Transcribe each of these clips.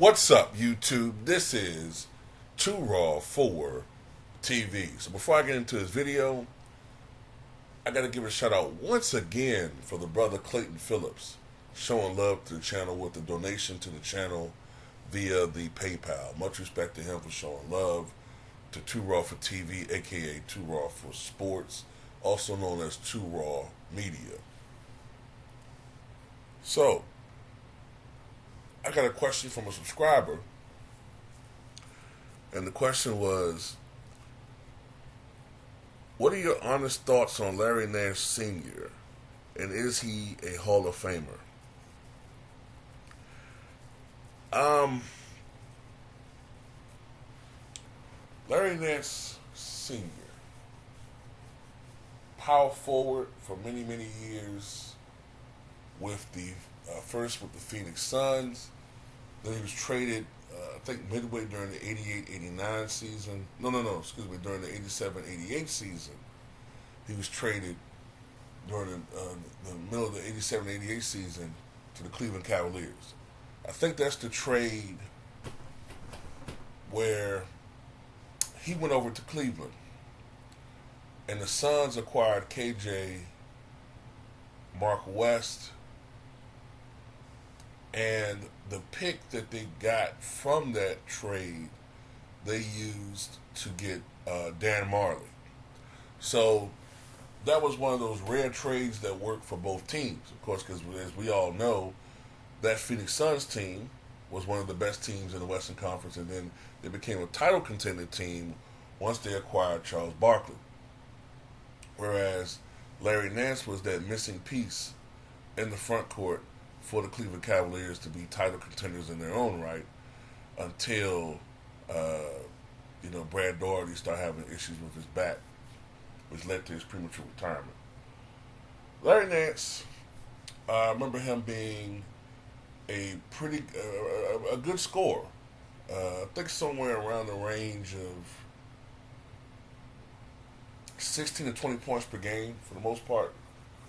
What's up, YouTube? This is Too Raw for TV. So before I get into this video, I got to give a shout out once again for the brother Clayton Phillips showing love to the channel with the donation to the channel via the PayPal. Much respect to him for showing love to Too Raw for TV, aka Too Raw for Sports, also known as Too Raw Media. So, I got a question from a subscriber, and the question was, what are your honest thoughts on Larry Nance Sr., and is he a Hall of Famer? Larry Nance Sr., power forward for many, many years with the first with the Phoenix Suns. Then he was traded, I think midway during the 88-89 season. During the 87-88 season. He was traded during the middle of the 87-88 season to the Cleveland Cavaliers. I think that's the trade where he went over to Cleveland, and the Suns acquired KJ, Mark West, and the pick that they got from that trade, they used to get Dan Marley. So that was one of those rare trades that worked for both teams, of course, because as we all know, that Phoenix Suns team was one of the best teams in the Western Conference, and then they became a title contender team once they acquired Charles Barkley. Whereas Larry Nance was that missing piece in the front court for the Cleveland Cavaliers to be title contenders in their own right until, Brad Daugherty started having issues with his back, which led to his premature retirement. Larry Nance, I remember him being a good scorer. I think somewhere around the range of 16 to 20 points per game for the most part.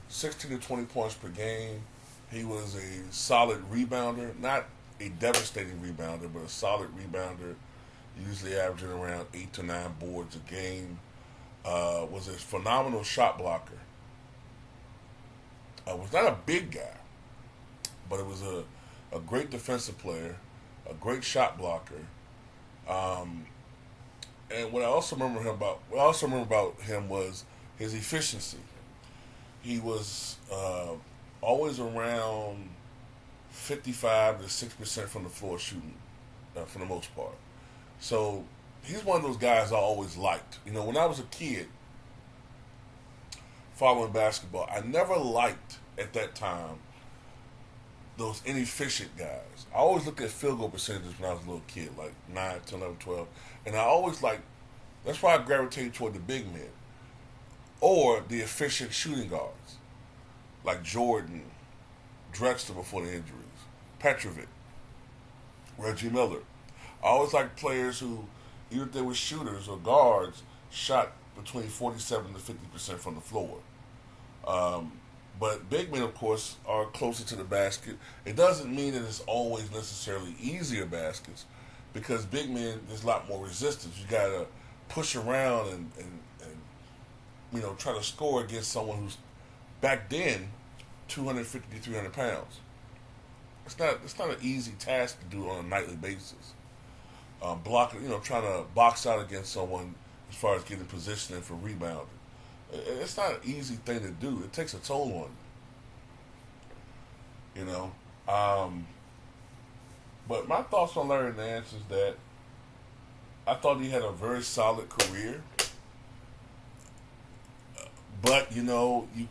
16 to 20 points per game. He was a solid rebounder, not a devastating rebounder, but a solid rebounder, usually averaging around 8 to 9 boards a game. Was a phenomenal shot blocker. Was not a big guy, but it was a great defensive player, a great shot blocker. And what I also remember about him was his efficiency. He was always around 55 to 6% from the floor shooting, for the most part. So he's one of those guys I always liked. When I was a kid following basketball, I never liked at that time those inefficient guys. I always looked at field goal percentages when I was a little kid, like 9, 10, 11, 12. And I always that's why I gravitated toward the big men or the efficient shooting guards, like Jordan, Drexler before the injuries, Petrovic, Reggie Miller. I always liked players who, either they were shooters or guards, shot between 47 to 50% from the floor. But big men, of course, are closer to the basket. It doesn't mean that it's always necessarily easier baskets, because big men, there's a lot more resistance. You got to push around and try to score against someone who's, back then, 250 to 300 pounds. It's not an easy task to do on a nightly basis. Trying to box out against someone as far as getting positioning for rebounding. It's not an easy thing to do. It takes a toll on you. But my thoughts on Larry Nance is that I thought he had a very solid career. But, you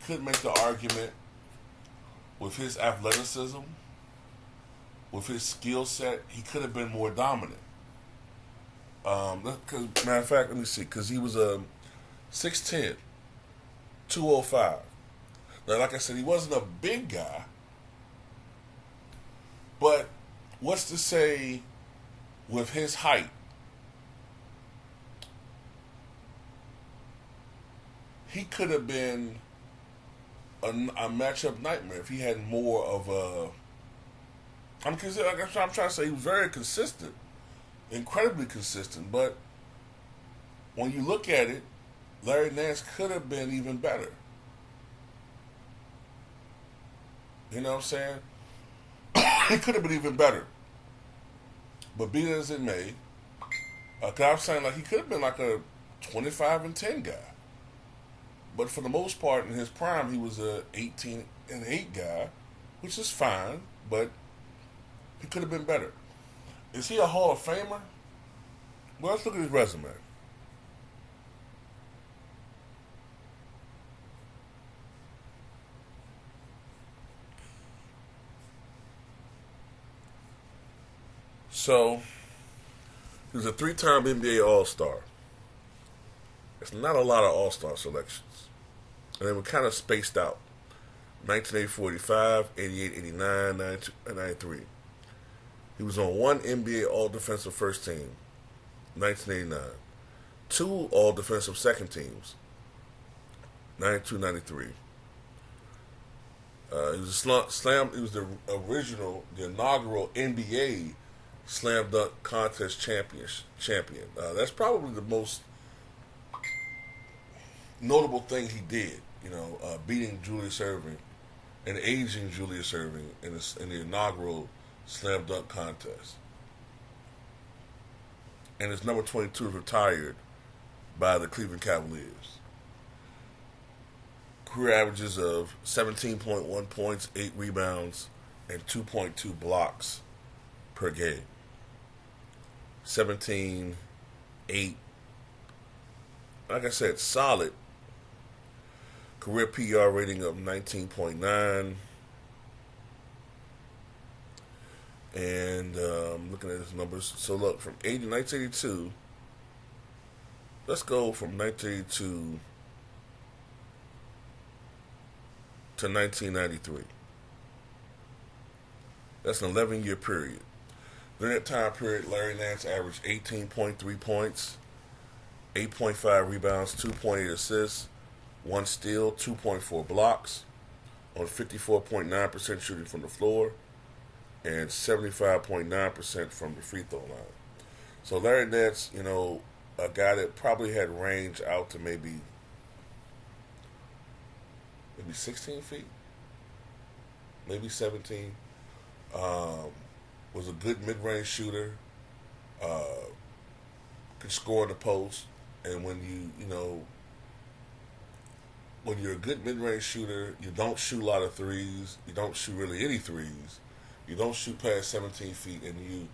could make the argument with his athleticism, with his skill set, he could have been more dominant. Matter of fact, let me see, because he was a 6'10", 205. Now, like I said, he wasn't a big guy, but what's to say with his height, he could have been a matchup nightmare if he had more of I'm trying to say, he was very consistent, incredibly consistent. But when you look at it, Larry Nance could have been even better. You know what I'm saying? He could have been even better. But be it as it may, cause I'm saying like he could have been like a 25-10 guy. But for the most part, in his prime, he was a 18-8 guy, which is fine. But he could have been better. Is he a Hall of Famer? Well, let's look at his resume. So, he was a three-time NBA All-Star. It's not a lot of All-Star selections. And they were kind of spaced out. 1984, 85, 88, 89, 92, and 93. He was on one NBA All-Defensive First Team, 1989. Two All-Defensive Second Teams, 92, 93. He was a slam. He was the inaugural NBA slam dunk contest champion. That's probably the most notable thing he did. Beating Julius Erving and aging Julius Erving in the inaugural slam dunk contest. And his number 22 is retired by the Cleveland Cavaliers. Career averages of 17.1 points, 8 rebounds, and 2.2 blocks per game. 17, 8. Like I said, solid. Career PR rating of 19.9. And looking at his numbers. So look, from 1982, let's go from 1982 to 1993. That's an 11-year period. During that time period, Larry Nance averaged 18.3 points, 8.5 rebounds, 2.8 assists, 1 steal, 2.4 blocks, on 54.9% shooting from the floor, and 75.9% from the free throw line. So Larry Nance, a guy that probably had range out to maybe 16 feet, maybe 17. Was a good mid-range shooter. Could score in the post, and when when you're a good mid-range shooter, you don't shoot a lot of threes. You don't shoot really any threes. You don't shoot past 17 feet, and you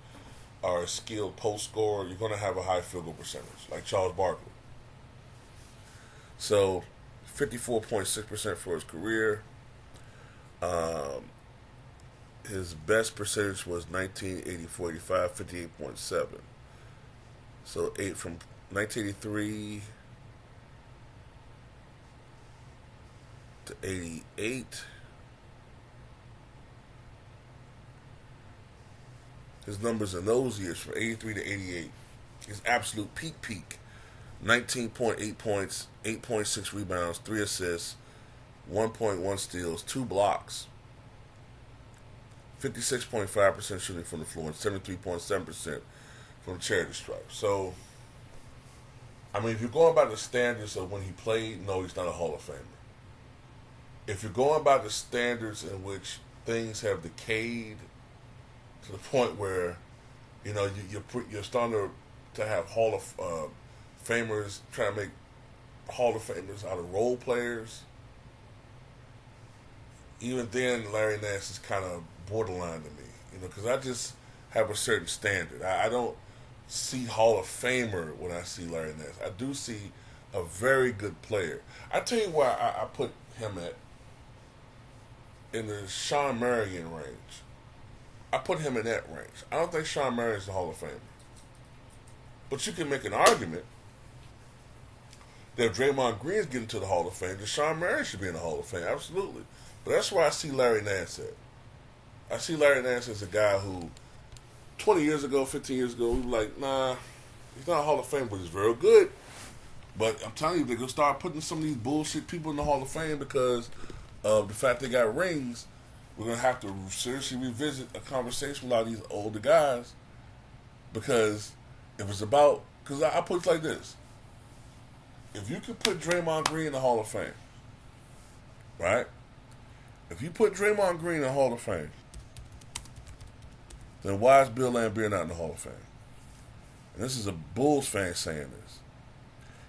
are a skilled post scorer. You're going to have a high field goal percentage, like Charles Barkley. So, 54.6% for his career. His best percentage was 1984-85, 58.7. So, 8 from 1983 to 88. His numbers in those years, from 83 to 88, his absolute peak, 19.8 points, 8.6 rebounds, 3 assists, 1.1 steals, 2 blocks, 56.5% shooting from the floor, and 73.7% from the charity stripe. So, if you're going by the standards of when he played, no, he's not a Hall of Famer. If you're going by the standards in which things have decayed to the point where, you're starting to have Hall of Famers trying to make Hall of Famers out of role players, even then Larry Nance is kind of borderline to me, because I just have a certain standard. I don't see Hall of Famer when I see Larry Nance. I do see a very good player. I tell you why I put him in the Sean Marion range. I put him in that range. I don't think Sean Marion is the Hall of Famer. But you can make an argument that if Draymond Green's getting to the Hall of Fame, then Sean Marion should be in the Hall of Fame. Absolutely. But that's where I see Larry Nance at. I see Larry Nance as a guy who 20 years ago, 15 years ago, we were like, nah, he's not a Hall of Fame, but he's very good. But I'm telling you, they're going to start putting some of these bullshit people in the Hall of Fame because of the fact they got rings. we're going to have to seriously revisit a conversation with a lot of these older guys, because if it's about, because I put it like this, if you could put Draymond Green in the Hall of Fame, right? If you put Draymond Green in the Hall of Fame, then why is Bill Laimbeer not in the Hall of Fame? And this is a Bulls fan saying this.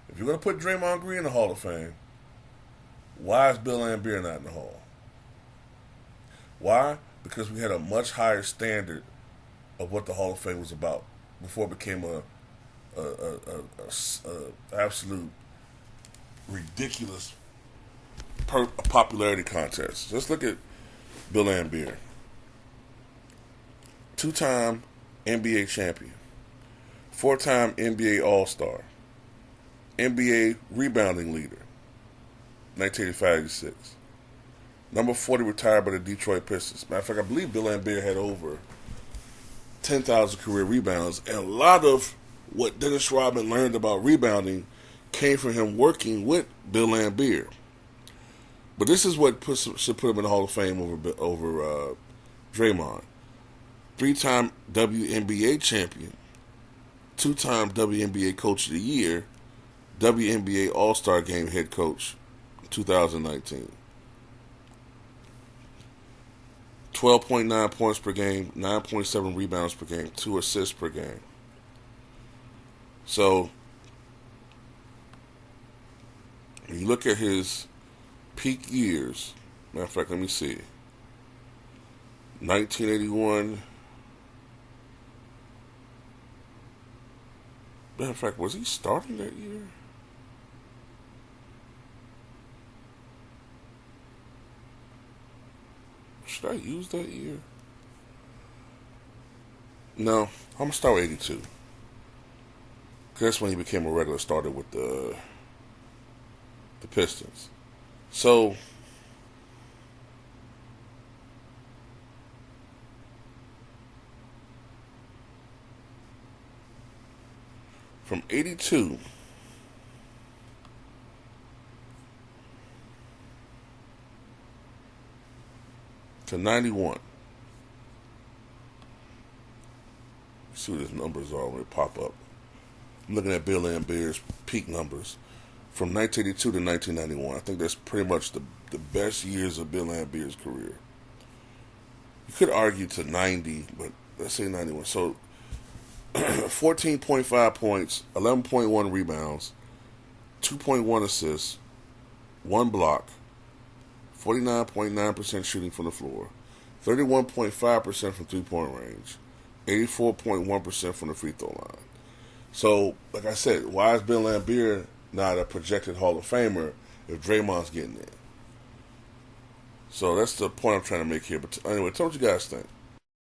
If you're going to put Draymond Green in the Hall of Fame, why is Bill Laimbeer not in the Hall? Why? Because we had a much higher standard of what the Hall of Fame was about before it became a absolute ridiculous popularity contest. Let's look at Bill Laimbeer. 2-time NBA champion. 4-time NBA All-Star. NBA rebounding leader. 1985-86. Number 40 retired by the Detroit Pistons. Matter of fact, I believe Bill Laimbeer had over 10,000 career rebounds. And a lot of what Dennis Rodman learned about rebounding came from him working with Bill Laimbeer. But this is what should put him in the Hall of Fame over Draymond. 3-time WNBA champion. 2-time WNBA Coach of the Year. WNBA All-Star Game head coach, 2019. 12.9 points per game, 9.7 rebounds per game, 2 assists per game. So, when you look at his peak years, matter of fact, let me see. 1981. Matter of fact, was he starting that year? Should I use that year? No, I'm going to start with 82. Because that's when he became a regular starter with the Pistons. So, from 82 to 91. See what his numbers are when they pop up. I'm looking at Bill Laimbeer's peak numbers from 1982 to 1991. I think that's pretty much the best years of Bill Laimbeer's career. You could argue to 90, but let's say 91. So 14.5 points, 11.1 rebounds, 2.1 assists, 1 block, 49.9% shooting from the floor, 31.5% from three-point range, 84.1% from the free throw line. So, like I said, why is Bill Laimbeer not a projected Hall of Famer if Draymond's getting in? So that's the point I'm trying to make here. But anyway, tell me what you guys think.